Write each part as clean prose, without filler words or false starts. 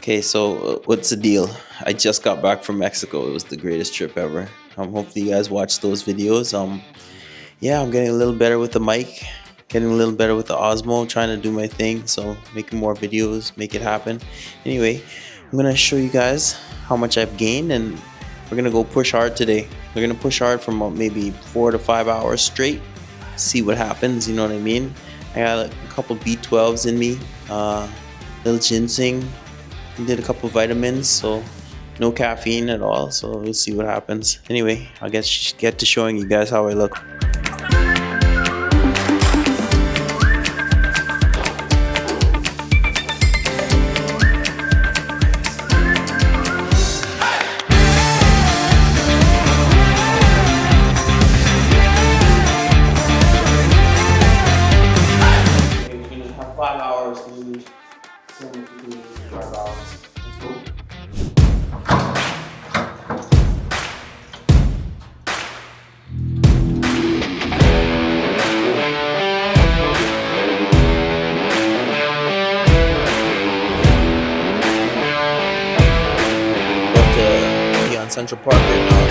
Okay, so what's the deal? I just got back from Mexico. It was the greatest trip ever. Hopefully you guys watched those videos. Yeah, I'm getting a little better with the mic, getting a little better with the Osmo, trying to do my thing. So making more videos, make it happen. Anyway, I'm gonna show you guys how much I've gained, and we're gonna go push hard today. We're gonna push hard for maybe 4 to 5 hours straight. See what happens. You know what I mean? I got a couple B12s in me, little ginseng. Did a couple vitamins, so no caffeine at all, so we'll see what happens. Anyway, I'll get to showing you guys how I look. We're gonna have 5 hours to lose. 5 hours. Let's go. About to be on Central Park right now.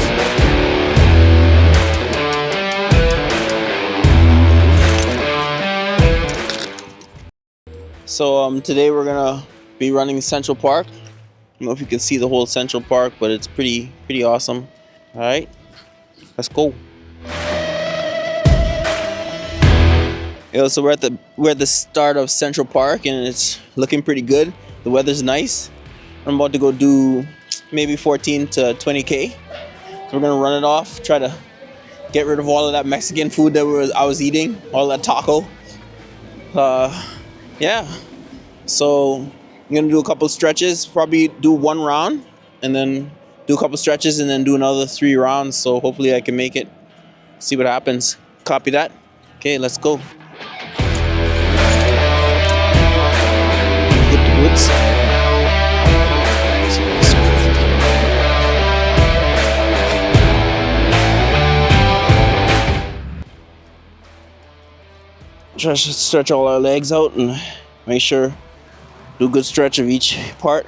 So today we're gonna be running Central Park. I don't know if you can see the whole Central Park, but it's pretty awesome. All right, let's go. So we're at the start of Central Park, and it's looking pretty good. The weather's nice. I'm about to go do maybe 14 to 20K. So we're gonna run it off, try to get rid of all of that Mexican food that I was eating, all that taco. Yeah. So I'm gonna do a couple stretches, probably do one round, and then do a couple stretches, and then do another 3 rounds. So hopefully I can make it. See what happens. Copy that. Okay, let's go. Hit the woods. Try to stretch all our legs out and make sure do a good stretch of each part.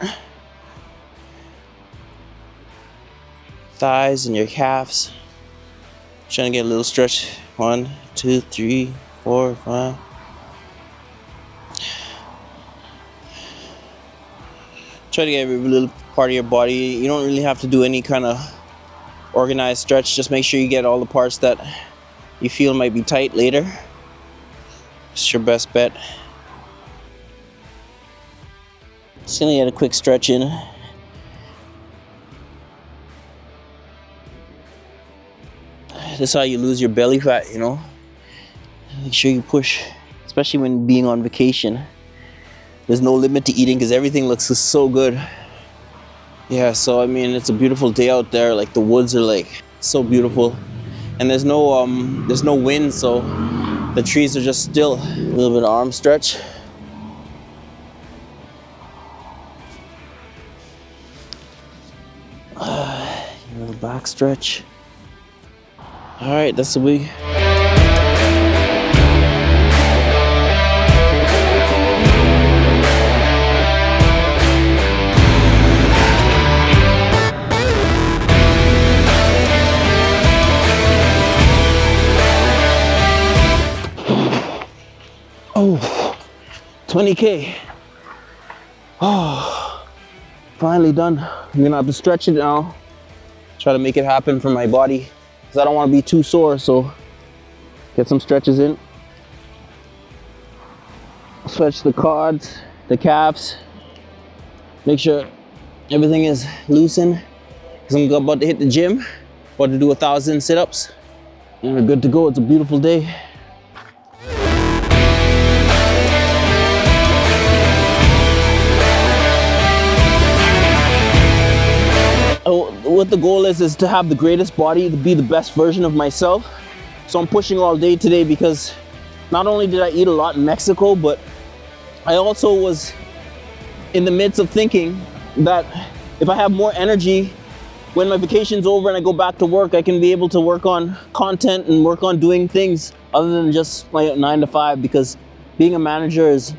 Thighs and your calves. Trying to get a little stretch. 1, 2, 3, 4, 5. Try to get every little part of your body. You don't really have to do any kind of organized stretch. Just make sure you get all the parts that you feel might be tight later. It's your best bet. Just gonna get a quick stretch in. This is how you lose your belly fat, you know. Make sure you push, especially when being on vacation. There's no limit to eating because everything looks so good. Yeah, so I mean, it's a beautiful day out there. Like the woods are like so beautiful, and there's no wind, so the trees are just still. A little bit of arm stretch. A little back stretch. All right, that's the week. Oh, 20K. Oh, finally done. I'm gonna have to stretch it now. Try to make it happen for my body, because I don't want to be too sore, so get some stretches in. Stretch the quads, the calves. Make sure everything is loosened, because I'm about to hit the gym. About to do 1,000 sit-ups. And we're good to go. It's a beautiful day. What the goal is to have the greatest body, to be the best version of myself. So I'm pushing all day today, because not only did I eat a lot in Mexico, but I also was in the midst of thinking that if I have more energy when my vacation's over and I go back to work, I can be able to work on content and work on doing things other than just my 9 to 5, because being a manager is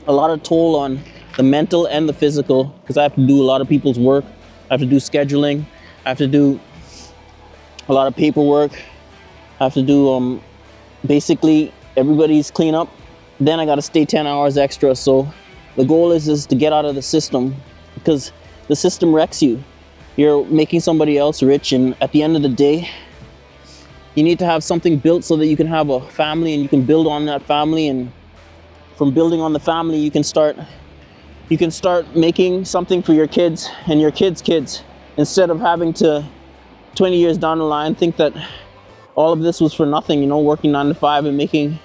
a lot of toll on the mental and the physical, because I have to do a lot of people's work. I have to do scheduling. I have to do a lot of paperwork. I have to do basically everybody's cleanup. Then I got to stay 10 hours extra. So the goal is to get out of the system, because the system wrecks you. You're making somebody else rich, and at the end of the day, you need to have something built so that you can have a family and you can build on that family. And from building on the family, you can start making something for your kids and your kids' kids, instead of having to 20 years down the line think that all of this was for nothing, you know, working 9 to 5 and making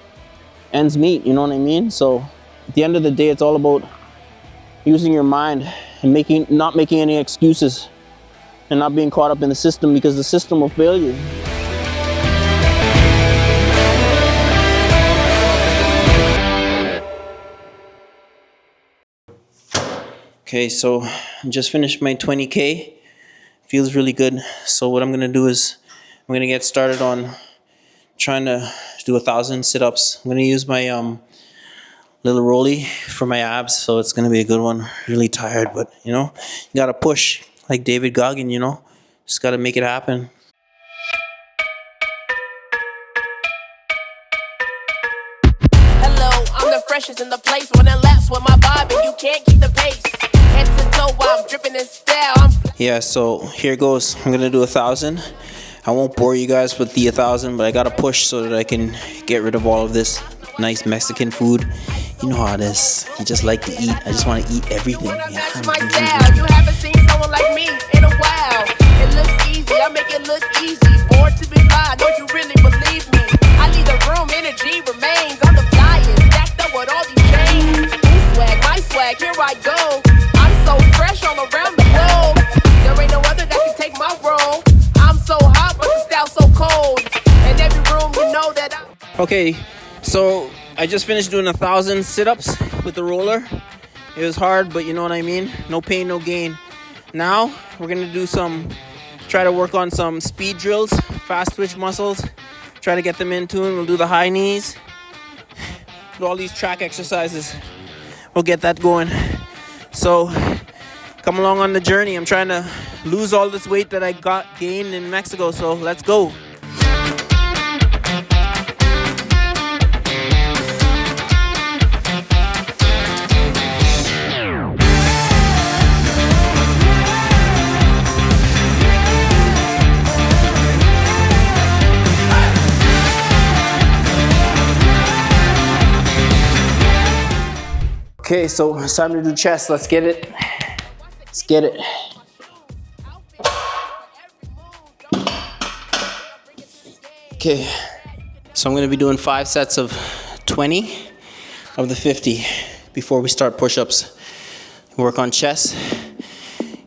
ends meet, you know what I mean? So at the end of the day, it's all about using your mind and not making any excuses and not being caught up in the system, because the system will fail you. Okay, so I just finished my 20K. Feels really good. So what I'm gonna do is I'm gonna get started on trying to do 1,000 sit-ups. I'm gonna use my little rolly for my abs, so it's gonna be a good one. Really tired, but you know, you gotta push like David Goggin, you know, just gotta make it happen. Hello, I'm the freshest in the place. When I lapse with my vibe and you can't keep the pace. Head to toe while I'm dripping in style. Yeah, so here goes. I'm gonna do 1,000. I won't bore you guys with the 1,000, but I gotta push so that I can get rid of all of this nice Mexican food. You know how it is. You just like to eat. I just want to eat everything. That's my style. You haven't seen someone like me in a while. It looks easy. I make it look easy. Born to be fly. Don't you really believe me? I leave the room. Energy remains. I'm the flyest. Stacked up with all these chains. New swag, my swag. Here I go. I'm so fresh all around the globe. There ain't no other that can take my role. I'm so hot, but the style's so cold. In every room, you know that I'm... Okay, so I just finished doing 1,000 sit-ups with the roller. It was hard, but you know what I mean? No pain, no gain. Now, we're gonna try to work on some speed drills, fast twitch muscles, try to get them in tune. We'll do the high knees, do all these track exercises. We'll get that going. So, come along on the journey. I'm trying to lose all this weight that I gained in Mexico, so let's go. Okay, so it's time to do chest. Let's get it. Let's get it. Okay, so I'm gonna be doing 5 sets of 20 of the 50 before we start push-ups. Work on chest,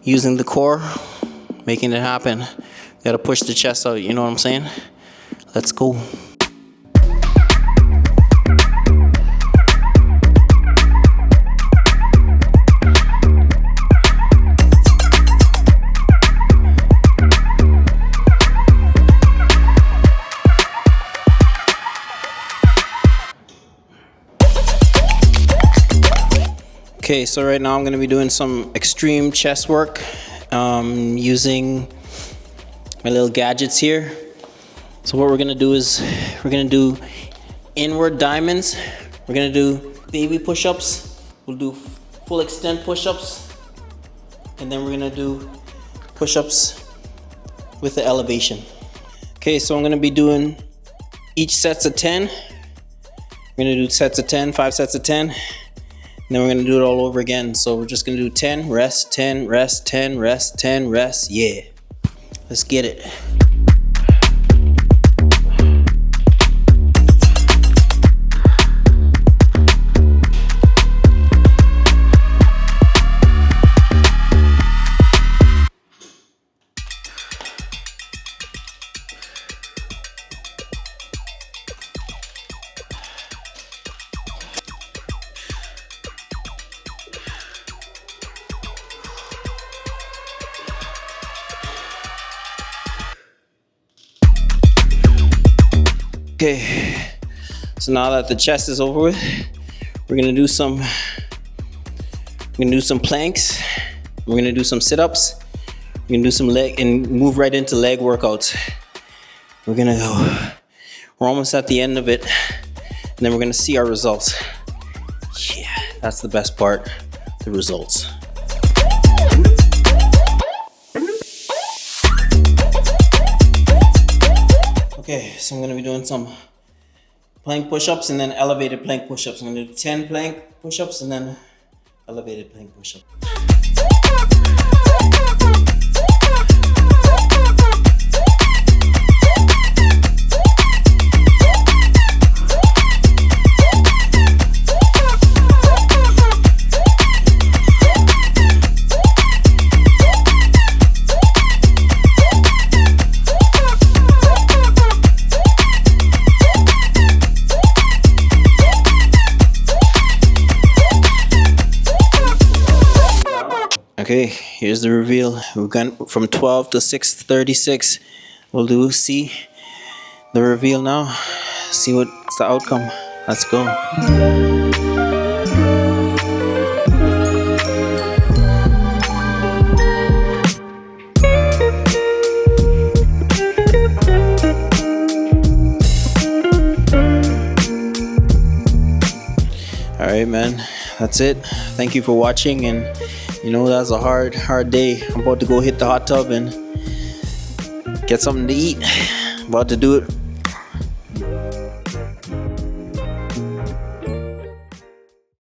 using the core, making it happen. Gotta push the chest out, you know what I'm saying? Let's go. Okay, so right now I'm going to be doing some extreme chest work using my little gadgets here. So what we're going to do is we're going to do inward diamonds. We're going to do baby push-ups. We'll do full extent push-ups. And then we're going to do push-ups with the elevation. Okay, so I'm going to be doing each sets of 10. We're going to do sets of 10, 5 sets of 10. And then we're gonna do it all over again. So we're just gonna do 10, rest, 10, rest, 10, rest, 10, rest. Yeah, let's get it. Okay, so now that the chest is over with, we're gonna do some We're gonna do some planks. We're gonna do some sit-ups. We're gonna do some leg and move right into leg workouts. We're gonna go. We're almost at the end of it, and then we're gonna see our results. Yeah, that's the best part, the results. Okay, so I'm gonna be doing some plank push-ups and then elevated plank push-ups. I'm gonna do 10 plank push-ups and then elevated plank push-ups. Okay, here's the reveal. We've gone from 12 to 6:36. We'll do see the reveal now. See what's the outcome. Let's go. All right, man. That's it. Thank you for watching, and you know, that's a hard day. I'm about to go hit the hot tub and get something to eat. About to do it